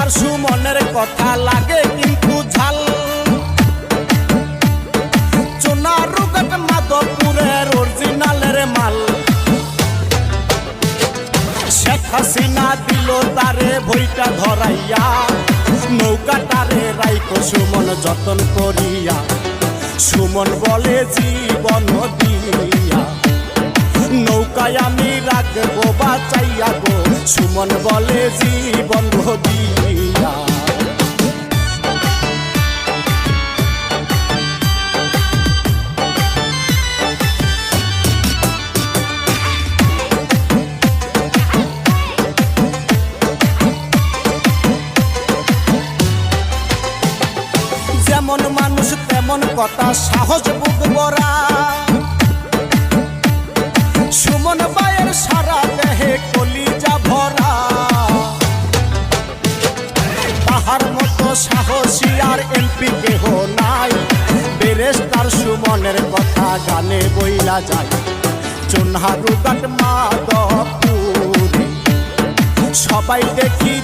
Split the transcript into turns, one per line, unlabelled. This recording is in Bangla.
ব্যারিস্টার সুমনের কথা লাগে কিন্তু ঝাল। চুনারুঘাট মাধবপুরের অরিজিনালের মাল। শেখ হাসিনা দিল তারে বইটা ধরাইয়া, নৌকাটারে রাইখো সুমন যতন করিয়া। সুমন বলে জীবন দিয়া নৌকায় আমি রাখবো বাঁচাইয়া গো। সুমন বলে জীবন দিয়া। যেমন মানুষ তেমন কথা, সাহস বুক ভরা। সুমন ভাইয়ের সারা দেহে কলিজা ভরা। তাহার মতো সাহসী আর এমপি কেহ নাই। ব্যারিস্টার সুমনের কথা গানে বইলা যায়। চুনারুঘাট মাধবপুরে সবাই দেখি